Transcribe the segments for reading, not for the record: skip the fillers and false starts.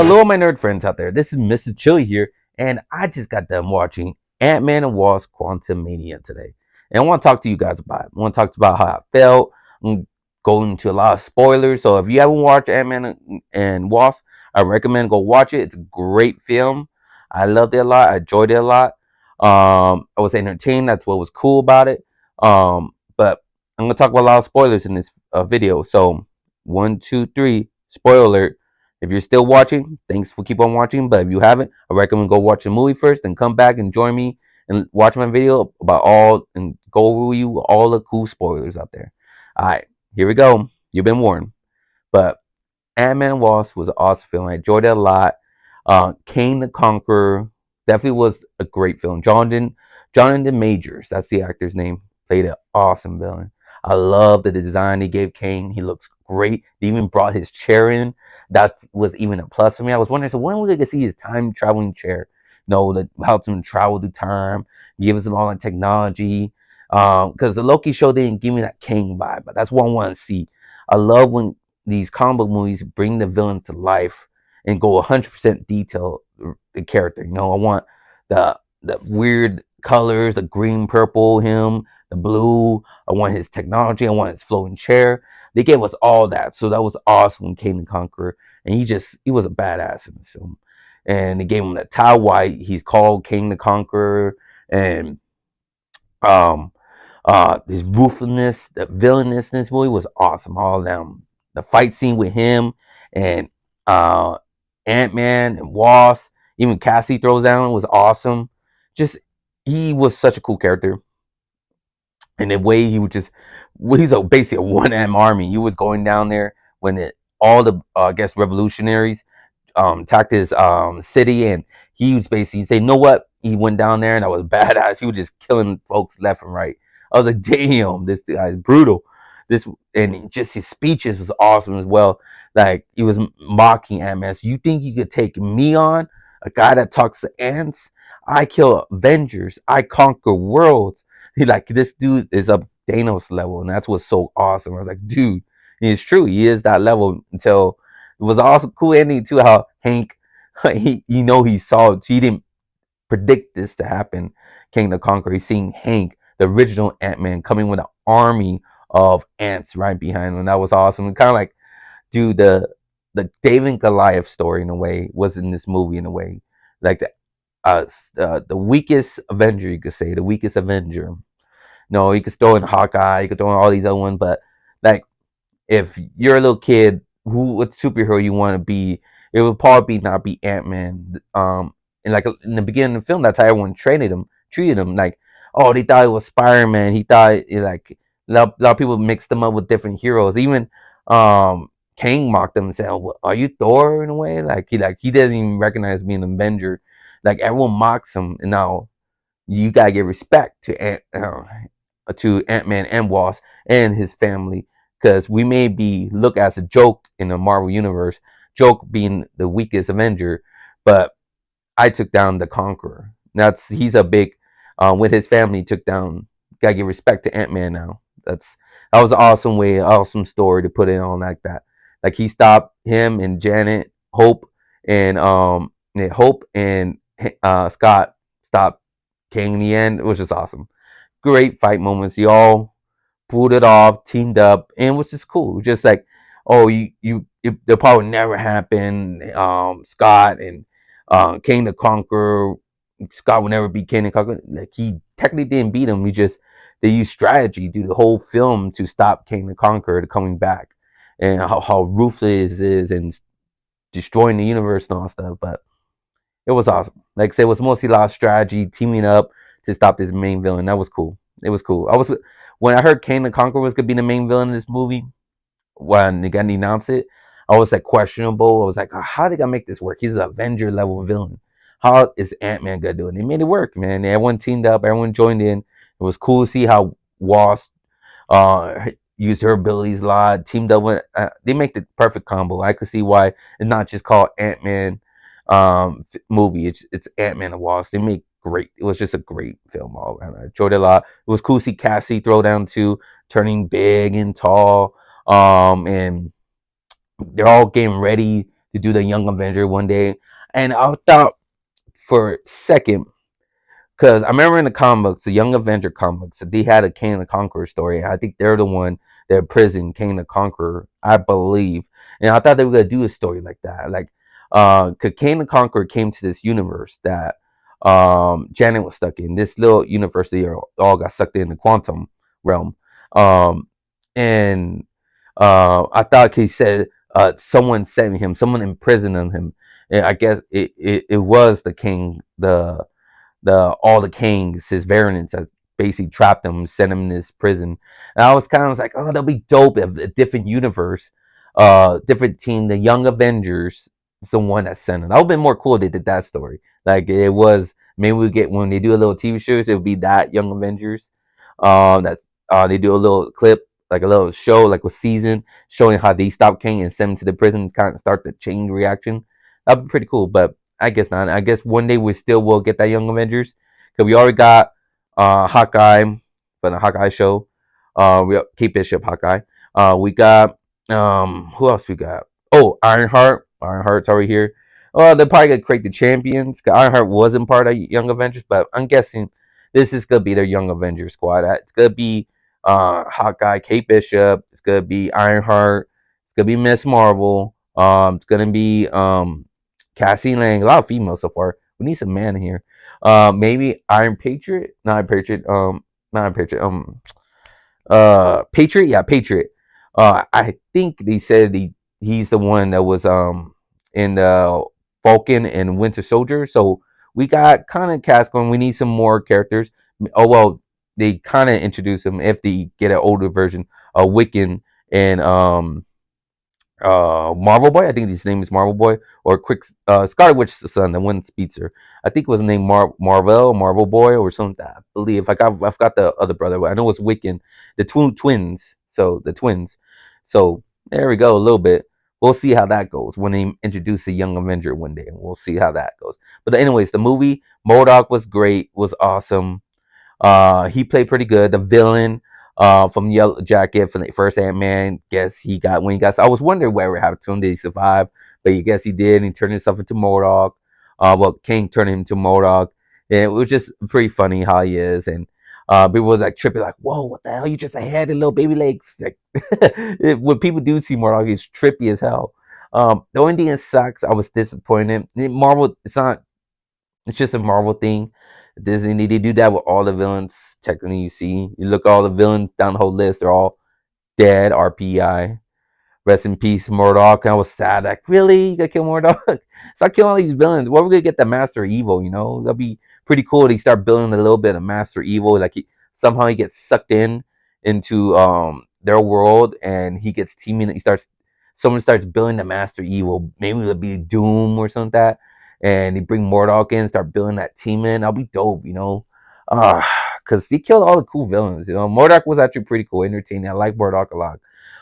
Hello, my nerd friends out there. This is Mr. Chili here, and I just got done watching Ant-Man and Wasp Quantumania today. And I want to talk to you guys about it. I want to talk about how I felt. I'm going into a lot of spoilers. So if you haven't watched Ant-Man and Wasp, I recommend go watch it. It's a great film. I loved it a lot. I enjoyed it a lot. I was entertained. That's what was cool about it. But I'm going to talk about a lot of spoilers in this video. So, 1, 2, 3, spoiler alert. If you're still watching, thanks for keep on watching. But if you haven't, I recommend go watch the movie first, and come back and join me and watch my video about all and go over you all the cool spoilers out there. All right, here we go. You've been warned. But Ant-Man and Wasp was an awesome film. I enjoyed it a lot. Kane the Conqueror definitely was a great film. Jonathan Majors, that's the actor's name, played an awesome villain. I love the design they gave Kane. He looks great. They even brought his chair in. That was even a plus for me. I was wondering, so when are we going to see his time traveling chair? No, that helps him travel through time, gives him all that technology. Because the Loki show didn't give me that Kane vibe, but that's what I want to see. I love when these comic book movies bring the villain to life and go 100% detail the character. I want the weird colors, the green, purple, him, the blue. I want his technology. I want his floating chair. They gave us all that, so that was awesome. King the Conqueror, and he was a badass in this film. And they gave him that tie white. He's called King the Conqueror, and um, his ruthlessness, the villainous in this movie was awesome. All of them, the fight scene with him and uh, Ant-Man and Wasp, even Cassie throws down was awesome. Just he was such a cool character, and the way he would just, well, he's basically a one-man army. He was going down there when all the I guess revolutionaries attacked his city, and he was basically saying, "You know what?" He went down there, and that was badass. He was just killing folks left and right. I was like, "Damn, this guy is brutal." This and just his speeches was awesome as well. Like he was mocking Ant-Man. So you think you could take me on, a guy that talks to ants? I kill Avengers. I conquer worlds. He like this dude is up Thanos level, and that's what's so awesome. I was like, dude, it's true. He is that level until it was also cool ending too. How Hank, he saw it. He didn't predict this to happen. King the Conqueror. He's seeing Hank, the original Ant Man, coming with an army of ants right behind him. And that was awesome. Kind of like, dude, the David and Goliath story in a way was in this movie in a way, like the weakest Avenger, you could say, the weakest Avenger. No, you could throw in Hawkeye, you could throw in all these other ones, but like if you're a little kid, what superhero you want to be, it would probably not be Ant-Man. And like in the beginning of the film, that's how everyone treated him like, oh, they thought it was Spider-Man. He thought like a lot of people mixed them up with different heroes. Even Kang mocked them and said, oh, "Are you Thor?" In a way, like he doesn't even recognize being an Avenger. Like everyone mocks him, and now you gotta give respect to Ant-Man and Wasp and his family, because we may be looked as a joke in the Marvel universe, joke being the weakest Avenger, but I took down the Conqueror. He's a big with his family took down. Gotta give respect to Ant-Man now. That was an awesome way, awesome story to put it on like that. Like he stopped him and Janet, Hope and Scott stopped King in the end. It was just awesome. Great fight moments. He all pulled it off, teamed up, and it was just cool. Just like, oh, they'll probably never happen. Scott and King the Conqueror. Scott would never beat King the Conqueror. Like he technically didn't beat him. They used strategy through the whole film to stop King the Conqueror coming back, and how ruthless it is and destroying the universe and all stuff. But it was awesome. Like I said, it was mostly a lot of strategy, teaming up to stop this main villain. That was cool. It was cool. I was When I heard Kane the Conqueror was gonna be the main villain in this movie, when they got announced it, I was like questionable. I was like, oh, how they gonna make this work? He's an Avenger level villain. How is Ant-Man gonna do it? And they made it work, man. Everyone teamed up. Everyone joined in. It was cool to see how Wasp used her abilities a lot. Teamed up with. They make the perfect combo. I could see why it's not just called Ant-Man movie. It's Ant-Man and Wasp. They make great. It was just a great film all around. I enjoyed it a lot. It was cool to see Cassie throw down too, turning big and tall. And they're all getting ready to do the Young Avenger one day, and I thought for a second, because I remember in the comic books, the Young Avenger comics, they had a Kang the Conqueror story. I think they're the one that prison Kang the Conqueror, I believe. And I thought they were gonna do a story like that. Like cause Kang the Conqueror came to this universe that Janet was stuck in. This little universe they all got sucked in the quantum realm. Um and I thought he said someone sent him, someone imprisoned him. And I guess it was the king, the all the kings, his variants that basically trapped him, sent him in this prison. And I was kind of like, oh, that'll be dope if a different universe, different team, the Young Avengers, is the one that sent him. That would have been more cool if they did that story. Like it was, maybe we get when they do a little TV shows, it would be that Young Avengers. That they do a little clip, like a little show, like a season, showing how they stop King and send him to the prison, kind of start the chain reaction. That'd be pretty cool. But I guess not. I guess one day we still will get that Young Avengers because we already got Hawkeye from the Hawkeye show. We got Kate Bishop, Hawkeye. We got who else we got? Oh, Ironheart. Ironheart's already here. Well, they're probably gonna create the champions. 'Cause Ironheart wasn't part of Young Avengers, but I'm guessing this is gonna be their Young Avengers squad. It's gonna be Hawkeye, Kate Bishop. It's gonna be Ironheart. It's gonna be Miss Marvel. It's gonna be Cassie Lang, a lot of females so far. We need some man here. Maybe Iron Patriot, not Iron Patriot. Not Iron Patriot. Patriot, yeah, Patriot. I think they said he's the one that was in the Falcon and Winter Soldier. So we got kind of cast going. We need some more characters. Oh well, they kind of introduce him if they get an older version of Wiccan and Marvel Boy. I think his name is Marvel Boy or Quick Scarlet Witch's son, the one speedster. I think it was named Marvel Boy or something. I believe I forgot the other brother, but I know it was Wiccan, the twins. So the twins. So there we go, a little bit. We'll see how that goes when they introduce a young Avenger one day, and we'll see how that goes. But anyways, the movie MODOK was great, was awesome. He played pretty good. The villain from Yellow Jacket from the first Ant-Man, guess he got when he got. I was wondering whatever happened to him. Did he survive? But I guess he did. And he turned himself into MODOK. Well, King turned him into MODOK, and it was just pretty funny how he is. And people was like tripping, like, "Whoa, what the hell? You just a head and little baby legs." Like, when people do see MODOK, he's trippy as hell. The only thing that sucks, I was disappointed. Marvel, it's not. It's just a Marvel thing. Disney, they do that with all the villains. Technically, you see, you look at all the villains down the whole list, they're all dead. RPI. Rest in peace, Murdoch. I was sad. Like, really? You gotta kill Murdoch? Stop killing all these villains. What are we gonna get the Master Evil? You know, that'd be pretty cool. They start building a little bit of Master Evil. Like somehow he gets sucked in into their world, and he gets teaming. He starts. Someone starts building the Master Evil. Maybe it'll be Doom or something like that. And they bring Murdoch in, start building that team in. That'll be dope. You know, because he killed all the cool villains. You know, Murdoch was actually pretty cool, entertaining. I like Murdoch a lot.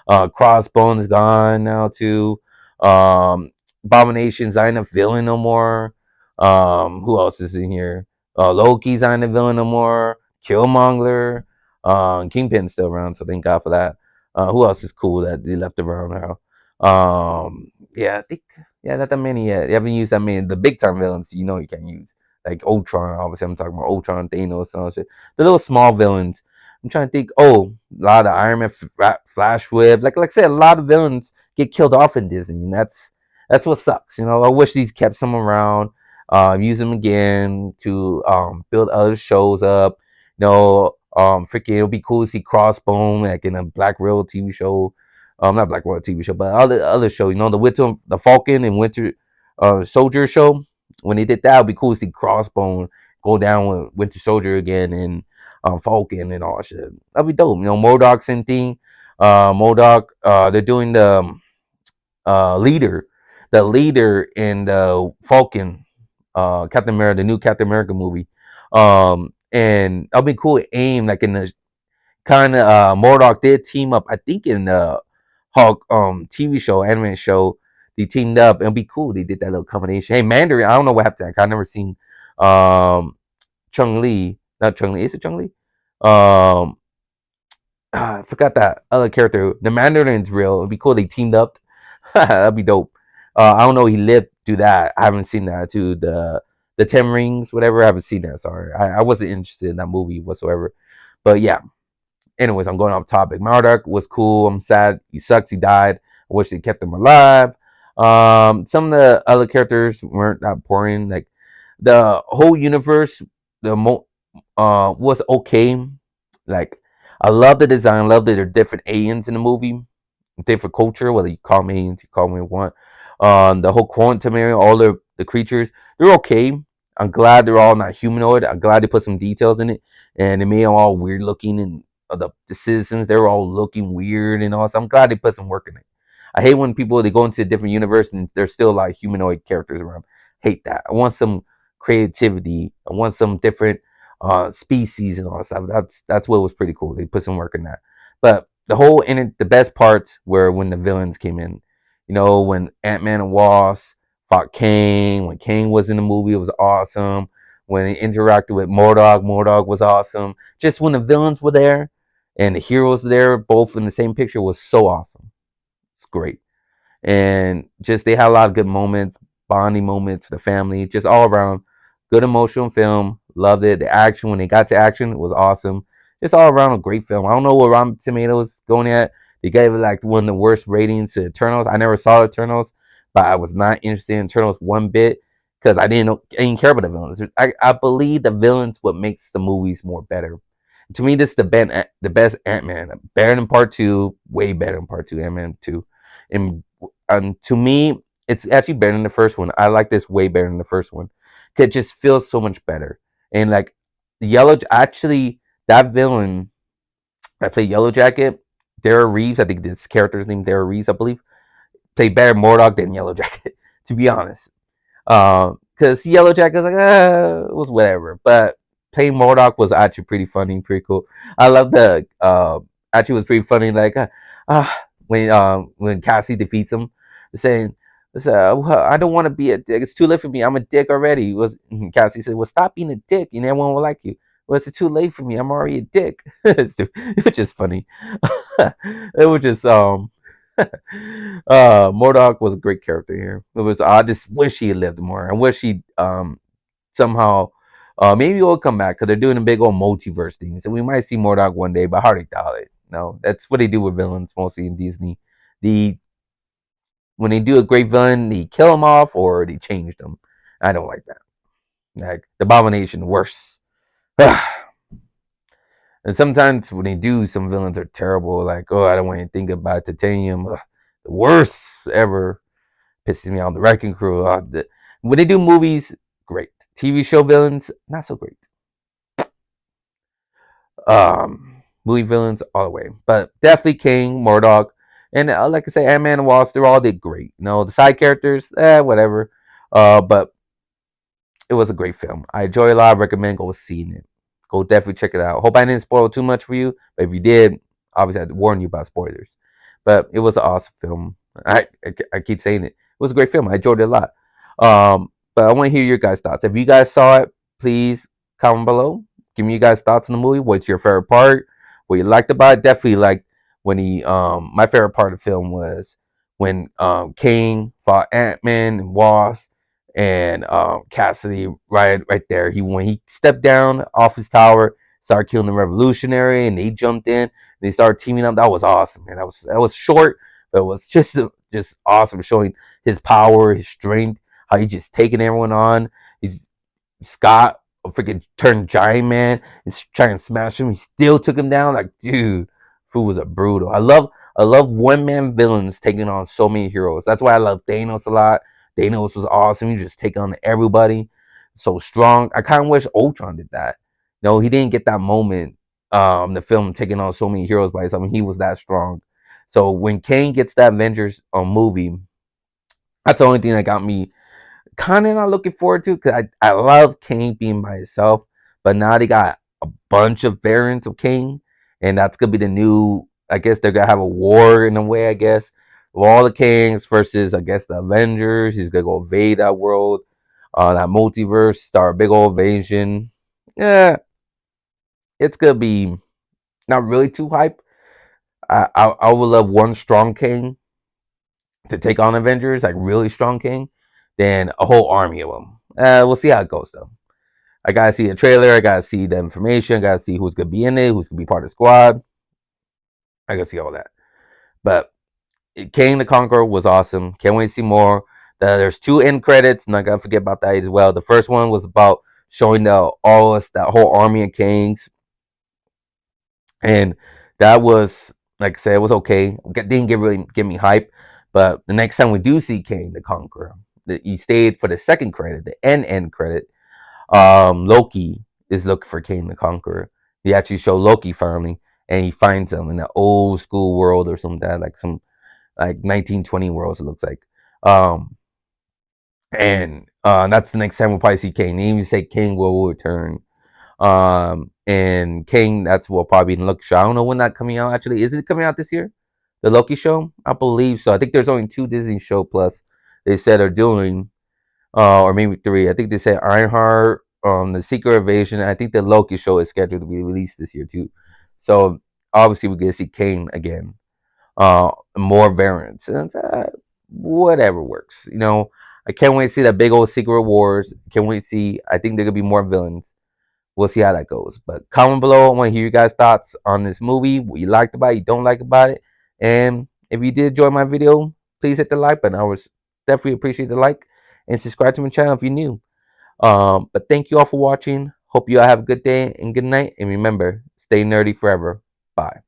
Crossbone's gone now too. Abomination's not a villain no more. Who else is in here? Loki's not a villain no more. Killmonger. Kingpin's still around, so thank God for that. Who else is cool that they left around now? Yeah, I think not that many yet. They haven't used that many. The big time villains, you know, you can't use like Ultron. Obviously, I'm talking about Ultron, Thanos, and all that shit. The little small villains. I'm trying to think. Oh, a lot of Iron Man, Flash Whip. Like I said, a lot of villains get killed off in Disney, and that's what sucks. You know, I wish these kept some around. Use them again to build other shows up. You know, freaking, it'll be cool to see Crossbone like in a Black Widow TV show. Not Black Widow TV show, but other show. You know, the Falcon and Winter Soldier show. When they did that, it'd be cool to see Crossbone go down with Winter Soldier again and Falcon and all that shit. That'd be dope. You know, MODOK same thing. MODOK, they're doing leader, the leader in the Falcon, Captain America, the new Captain America movie. And that'd be cool. Aim like in the kind of MODOK did team up. I think in the Hulk TV show, anime show, they teamed up. It'd be cool. They did that little combination. Hey, Mandarin. I don't know what happened. I've never seen Chung Li. Not Chung Li. Is it Chung Li? Um, I forgot that other character. The Mandarin's real. It'd be cool. They teamed up. That'd be dope. I don't know. He lived through that. I haven't seen that too. The Ten Rings, whatever. I haven't seen that. Sorry, I wasn't interested in that movie whatsoever. But yeah. Anyways, I'm going off topic. Murdoch was cool. I'm sad. He sucks. He died. I wish they kept him alive. Some of the other characters weren't that boring. Like the whole universe, was okay. Like I love the design. I love that there are different aliens in the movie, different culture, whether you call them aliens, you call them what you want. The whole Quantumania, all the creatures, they're okay. I'm glad they're all not humanoid. I'm glad they put some details in it, and they made them all weird looking, and the citizens, they were all looking weird and all. So I'm glad they put some work in it. I hate when people they go into a different universe and there's still a lot of humanoid characters around. Hate that. I want some creativity. I want some different species and all that stuff. That's what was pretty cool. They put some work in that. But the best parts were when the villains came in. You know, when Ant-Man and Wasp fought Kang. When Kang was in the movie, it was awesome. When he interacted with Mordog was awesome. Just when the villains were there and the heroes were there, both in the same picture, was so awesome. It's great. And just they had a lot of good moments, bonding moments for the family, just all around good emotional film. Loved it. The action when they got to action it was awesome. Just all around a great film. I don't know what Rotten Tomatoes going at. They gave it like one of the worst ratings to Eternals. I never saw Eternals, but I was not interested in Eternals one bit because I didn't care about the villains. I believe the villains what makes the movies more better. To me, this is the best Ant Man. Better than Part Two, way better than Part Two. Ant Man Two, and to me, it's actually better than the first one. I like this way better than the first one. 'Cause it just feels so much better. And like Yellow, actually, that villain that played Yellow Jacket, Dara Reeves, I think this character's name Dara Reeves, I believe, played better Mordog than Yellow Jacket. To be honest, because Yellow Jacket was like, it was whatever. But playing Mordock was actually pretty funny, pretty cool. I love the actually was pretty funny. Like when Cassie defeats him, saying, well, "I don't want to be a dick. It's too late for me. I'm a dick already." Was Cassie said, "Well, stop being a dick, and everyone will like you." Well, it's too late for me. I'm already a dick. It was just funny. It was just Mordok was a great character here. It was I just wish he had lived more. I wish he somehow maybe he'll come back because they're doing a big old multiverse thing. So we might see Mordok one day, but I hardly doubt it. No, that's what they do with villains mostly in Disney. The when they do a great villain, they kill him off or they change them. I don't like that. Like the Abomination, worse. And sometimes when they do, some villains are terrible. Like, oh, I don't want to think about Titanium. The worst ever. Pisses me off. The Wrecking Crew. When they do movies, great. TV show villains, not so great. Movie villains all the way, but definitely King, Mordog, and like I say, Ant-Man and Wasp. They all did great. You know, the side characters, whatever. But it was a great film. I enjoy it a lot. I recommend go seeing it. Go definitely check it out. Hope I didn't spoil too much for you, but if you did, obviously I had to warn you about spoilers. But it was an awesome film. I keep saying it. It was a great film. I enjoyed it a lot. But I want to hear your guys' thoughts. If you guys saw it, please comment below. Give me your guys' thoughts on the movie. What's your favorite part? What you liked about it? Definitely like when he my favorite part of the film was when King fought Ant-Man and Wasp and Cassidy right there. When he stepped down off his tower, started killing the revolutionary, and they jumped in. And they started teaming up. That was awesome, man. That was short, but it was just awesome, showing his power, his strength, how he's just taking everyone on. He's Scott, a freaking turned giant man, is trying to smash him. He still took him down. Like, dude, who was a brutal. I love one man villains taking on so many heroes. That's why I love Thanos a lot. Thanos was awesome. He just take on everybody. So strong. I kind of wish Ultron did that. No, he didn't get that moment. The film taking on so many heroes by himself. I mean, he was that strong. So when Kane gets that Avengers movie, that's the only thing that got me kind of not looking forward to because I love Kane being by himself, but now they got a bunch of variants of Kane, and that's gonna be the new. I guess they're gonna have a war in a way. I guess of all the Kings versus I guess the Avengers. He's gonna go invade that world, that multiverse, start a big old invasion. Yeah, it's gonna be not really too hype. I would love one strong King to take on Avengers, like really strong King, than a whole army of them. We'll see how it goes though. I gotta see the trailer. I gotta see the information. I gotta see who's gonna be in it, who's gonna be part of the squad. I gotta see all that. But King the Conqueror was awesome. Can't wait to see more. There's two end credits, and I gotta forget about that as well. The first one was about showing that whole army of kings, and that was, like I said, it was okay. Didn't really get me hype. But the next time we do see King the Conqueror, he stayed for the second credit, the end credit. Loki is looking for King the Conqueror. He actually showed Loki finally, and he finds him in the old school world or something, like some like 1920 worlds. It looks like. Um, and that's the next time we'll probably see King. They even say King will return. And King, that's what probably in the Loki show. I don't know when that's coming out. Actually, is it coming out this year? The Loki show, I believe so. I think there's only two Disney show plus they said are doing, or maybe three. I think they said Ironheart, the Secret Invasion. I think the Loki show is scheduled to be released this year too. So obviously we get to see Kane again. More variants, and whatever works. I can't wait to see that big old Secret Wars. Can't wait to see. I think there could be more villains. We'll see how that goes. But comment below. I want to hear you guys' thoughts on this movie. What you liked about it, you don't like about it. And if you did enjoy my video, please hit the like button. I would definitely appreciate the like and subscribe to my channel if you're new. But thank you all for watching. Hope you all have a good day and good night. And remember, stay nerdy forever. Bye.